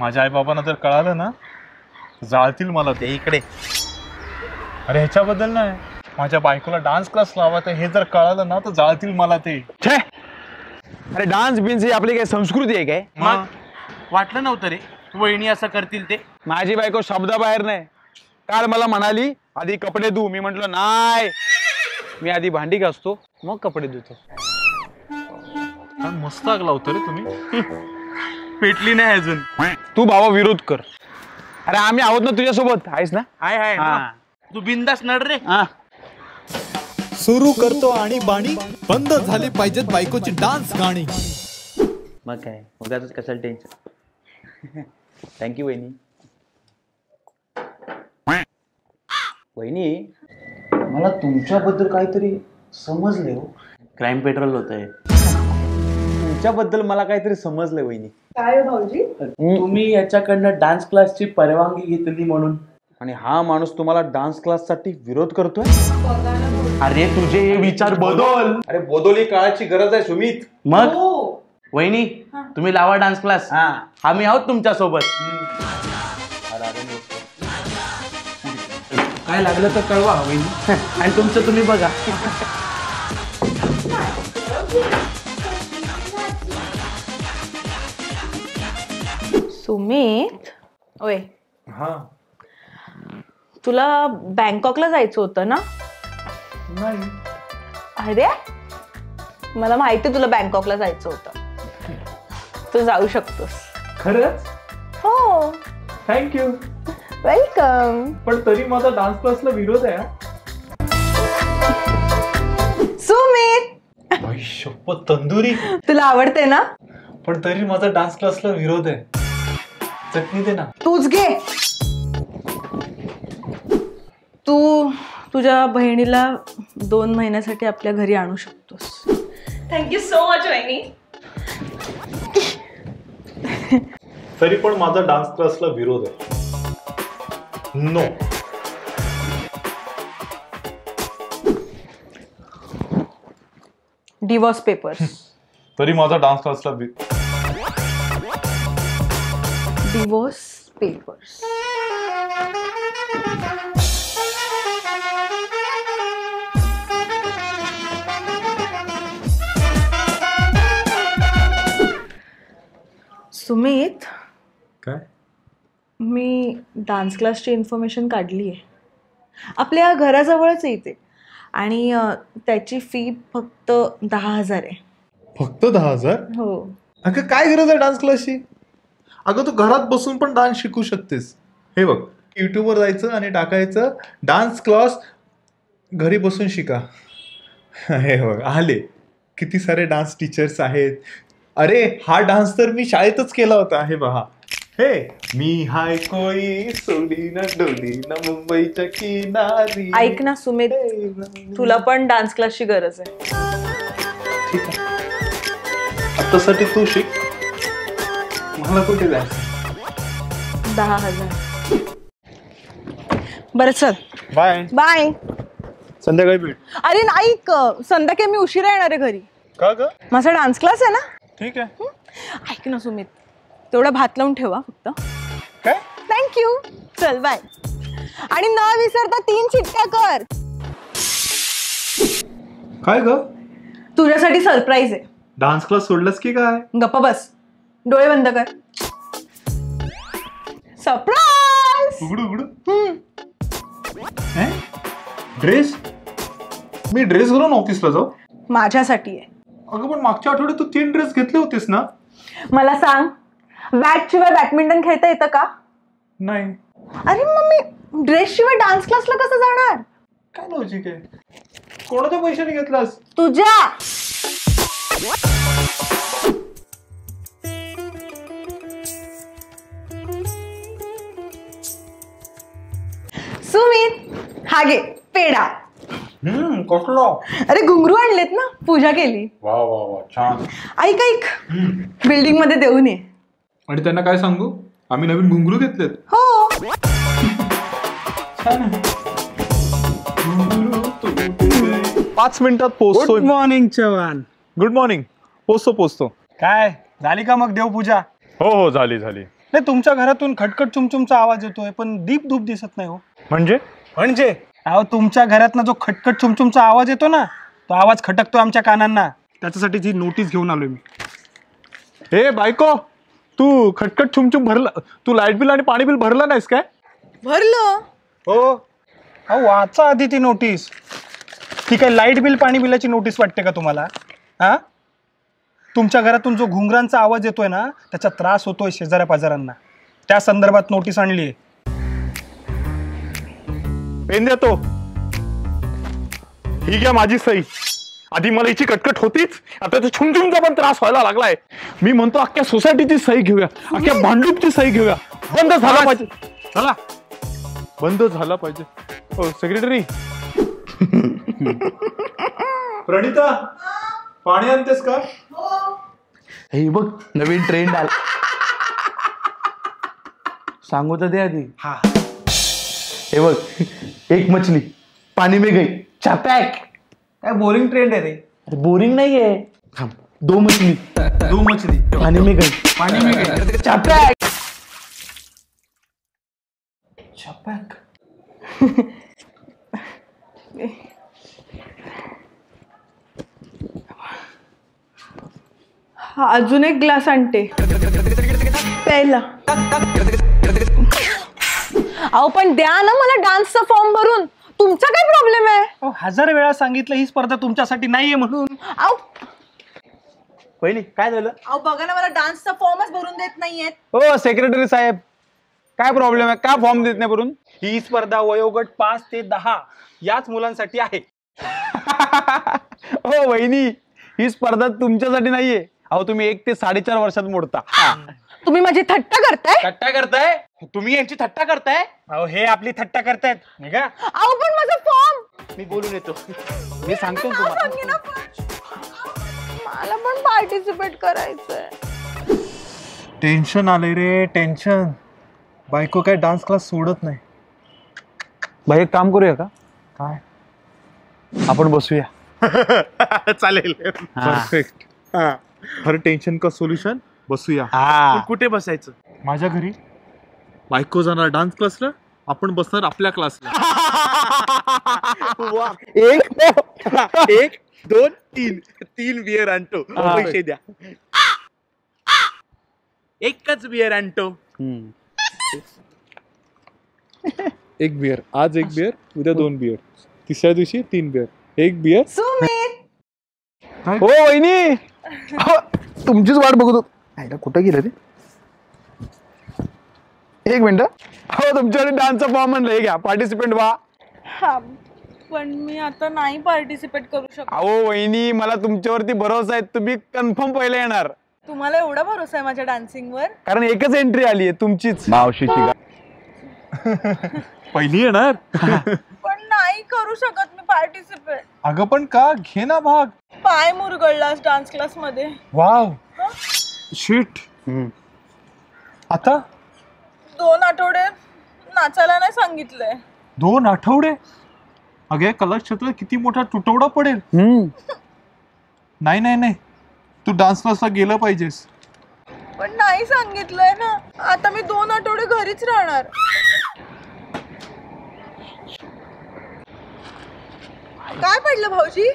माझ्या आई बाबांना जर कळालं ना जाळतील मला ते. इकडे अरे ह्याच्याबद्दल नाही, माझ्या बायकोला डान्स क्लास लावायचा हे जर कळालं ना तर जाळतील मला ते. अरे डान्स बिन्स ही आपली काय संस्कृती आहे काय? मग वाटलं नव्हतं रे वहिनी असं करतील ते. माझी बायको शब्दाबाहेर नाही. काल मला म्हणाली आधी कपडे धु. मी म्हंटल नाही, मी आधी भांडी घासतो मग कपडे धुतो. मस्त आग लावतो रे तुम्ही. पेटली नाही अजून. तू भावा विरोध कर. अरे आम्ही आहोत ना तुझ्यासोबत. आहेस ना? हाय हाय तू बिंदास नड रे. सुरू करतो आणि बाणी बंद झाली पाहिजेत बायकोची डान्स गाणी. मग काय उगाच कशाला टेन्शन. थँक्यू वहिनी. वहिनी मला तुमच्याबद्दल काहीतरी समजले हो. क्राईम पेट्रोल होत आहे. तुमच्याबद्दल मला काहीतरी समजलंय वहिनी. काय भाऊजी? तुम्ही याच्याकडनं डान्स क्लासची परवानगी घेतली म्हणून, आणि हा माणूस तुम्हाला डान्स क्लास साठी विरोध करतोय. अरे तुझे हे विचार बदल. अरे बोदोली काळाची गरज आहे सुमित. मग वहिनी तुम्ही लावा डान्स क्लास. आम्ही आहोत तुमच्या सोबत. काय लागलं तर कळवा वहिनी. आणि तुमचं तुम्ही बघा. सुमित ओय, तुला बँकॉकला जायचं होतं ना? नाही. अरे मला माहिती तुला बँकॉकला जायचं होतं. तू जाऊ शकतोस. खरंच? हो. थँक्यू. वेलकम. पण तरी माझा डान्स क्लासला विरोध आहे. सुमित शपथ तंदुरी तुला आवडते ना? पण तरी माझा डान्स क्लासला विरोध आहे. चटणी दे ना. तूच घे. तू तुझ्या बहिणीला 2 महिन्यासाठी आपल्या घरी आणू शकतोस. थँक्यू सो मच वहिनी. तरी पण माझा डान्स क्लासला विरोध आहे. नो. Divorce papers. तरी माझा डान्स क्लासला डिवोर्स पेपर्स. सुमित काय? मी डान्स क्लासची इन्फॉर्मेशन काढली आहे. आपल्या घराजवळच येते आणि त्याची फी फक्त 10,000 आहे. फक्त 10,000? हो. अगं काय गरज आहे डान्स क्लासची? अगं तू घरात बसून पण डान्स शिकू शकतेस. हे बघ युट्यूबवर जायचं आणि टाकायचं डान्स क्लास घरी बसून शिका. हे बघ आले किती सारे डान्स टीचर्स आहेत. अरे हा डान्स तर मी शाळेतच केला होता. हे पहा. हे मी हाय कोई सोडी ना डोली ना मुंबईच्या किनारी. ऐक ना सुमित, तुला पण डान्स क्लासची गरज आहे. ठीक आहे आतासाठी तू शिक. मला कुठे जायचं? 10,000. बरं चल. Bye bye. संध्याकाळी भेट. अरे नाही संध्याकाळी मी उशिरा येणार आहे घरी. का ग? माझा डान्स क्लास आहे ना. ठीक आहे. ऐक ना सुमित, तेवढा भात लावून ठेवा फक्त. काय? थँक्यू. चल बाय. आणि न विसरता 3 चिट्ट्या कर. काय ग? तुझ्यासाठी सरप्राईज आहे. डान्स क्लास सोडलास की काय? गप्पा बस. डोळे बंद कर. सरप्राईज. उघडू उघडू. ड्रेस? मी ड्रेस घालून ऑफिसला जाऊ? माझ्यासाठी आहे. अगं पण मागच्या आठवड्यात तू 3 ड्रेस घेतले होतेस ना? मला सांग, बॅट शिवाय बॅडमिंटन खेळता येतं का? नाही. अरे मग मी ड्रेस शिवाय डान्स क्लासला कसं जाणार? काय लॉजिक आहे? कोणाच्या पैशाने घेतलास? तुझ्या. सुमित हा घे पेढा. कसला? अरे घुंगरू आणलेत ना, पूजा केली. वा वा वा छान. ऐक ऐक, बिल्डिंग मध्ये देऊन ये. आणि त्यांना काय सांगू? आम्ही नवीन घुंगरू घेतलेत. हो. छान. 5 मिनिटात पोहोचतो. Good morning Chavan. Good morning. पोचतो. काय झाली का मग देवपूजा? हो झाली. नाही तुमच्या घरातून खटखट चुमचुमचा आवाज येतोय पण दीप धूप दिसत नाही हो. म्हणजे अहो तुमच्या घरातनं जो खटखट चुमचुमचा आवाज येतो ना तो आवाज खटकतो आमच्या कानांना. त्याच्यासाठी जी नोटीस घेऊन आलोय मी. हे बायको, तू खटखट छुमछुम भरला, तू लाईट बिल आणि पाणी बिल भरलं नाहीस काय? भरलं. हो अहो वाचा आधी ती नोटीस. ती काय लाईट बिल पाणी बिलाची नोटीस वाटते का तुम्हाला? हा तुमच्या घरातून जो घुंगरांचा आवाज येतोय ना त्याचा त्रास होतोय शेजाऱ्या पाजारांना, त्या संदर्भात नोटीस आणली आहे. पेन देतो. ही घ्या माझी सही. आधी मला हिची कटकट होतीच, आता ते छुमछुमचा पण त्रास व्हायला लागलाय. मी म्हणतो अख्ख्या सोसायटीची सही घेऊया, अख्ख्या भांडूपची सही घेऊया. बंद झाला पाहिजे. चला बंद झाला पाहिजे. हो सेक्रेटरी. प्रणिता पाणी आणतेस का? हे बघ नवीन ट्रेंड आला. सांगू तर दे आधी. हा हे बघ, एक मछली पाणी में गई चापॅक. काय बोरिंग ट्रेंड आहे रे. अरे बोरिंग नाहीये. दो मछली पाणी में गई चापॅक. छपाक. हा अजून एक ग्लास आणते प्यायला. अहो पण द्या ना मला डान्सचा फॉर्म भरून. तुमचा काय प्रॉब्लेम आहे? अहो, 1000 वेळा सांगितलं ही स्पर्धा तुमच्यासाठी नाहीये म्हणून. अहो पहिली काय झालं? अहो बघा ना मला डान्सचा फॉर्मच भरून देत नाहीयेत. हो सेक्रेटरी साहेब, काय प्रॉब्लेम आहे? का फॉर्म देत नाही भरून? ही स्पर्धा वयोगट 5 ते 10 याच मुलांसाठी आहे. हो वहिनी, ही स्पर्धा तुमच्यासाठी नाहीये. अहो तुम्ही 1 ते 4.5 वर्षात मोडता. तुम्ही माझी थट्टा करताय? थट्टा करताय तुम्ही? यांची थट्टा करताय? अहो हे आपली थट्टा करतायत नाही का? अहो पण माझा फॉर्म. मी बोलून येतो. मी सांगतो ना तुम्हाला. सांगे ना पण. मला पण पार्टिसिपेट करायचंय. टेन्शन आलंय रे, टेन्शन. बायको काय डान्स क्लास सोडत नाही. भाई एक काम करूया का? काय? आपण बसूया. चालेल. परफेक्ट. हर टेन्शन का सोल्युशन बसूया. हा कुठे बसायचं? माझ्या घरी. बायको जाणार डान्स क्लासला, आपण बसणार आपल्या क्लासला. 1 2 3 बियर आणतो. पैसे द्या. एकच बियर आणतो. एक बियर, आज एक बियर, उद्या 2 बियर, तिसऱ्या दिवशी 3 बियर, 1 बियर. सुमित. हो वहिनी, अहो, तुमचीच वाट बघतो. कुठं गेलं ते? एक मिनिट. हो तुमच्याकडे डान्सचा फॉर्म म्हणलं, हे घ्या, पार्टिसिपेंट व्हा. हा पण मी आता नाही पार्टिसिपेट करू शकत. अहो वहिनी, मला तुमच्यावरती भरोसा आहे. तुम्ही कन्फर्म पहिले येणार. तुम्हाला एवढा भरोसा आहे माझ्या डान्सिंगवर? कारण एकच एंट्री आली आहे तुमचीच. मावशीची. पहिली येणार. पण नाही करू शकत मी पार्टिसिपेट. अगं पण का? घे ना भाग. पाय मुरगळलास डान्स क्लास मध्ये. Wow shit. आता 2 आठवडे नाचायला नाही सांगितलंय. 2 आठवडे? अगे कलाक्षेत्रात किती मोठा तुटवडा पडेल. नाही नाही नाही, तू डान्स क्लासला गेलं पाहिजेस. पण नाही सांगितलंय ना. आता मी 2 आठवडे घरीच राहणार. काय पडलं भाऊजी?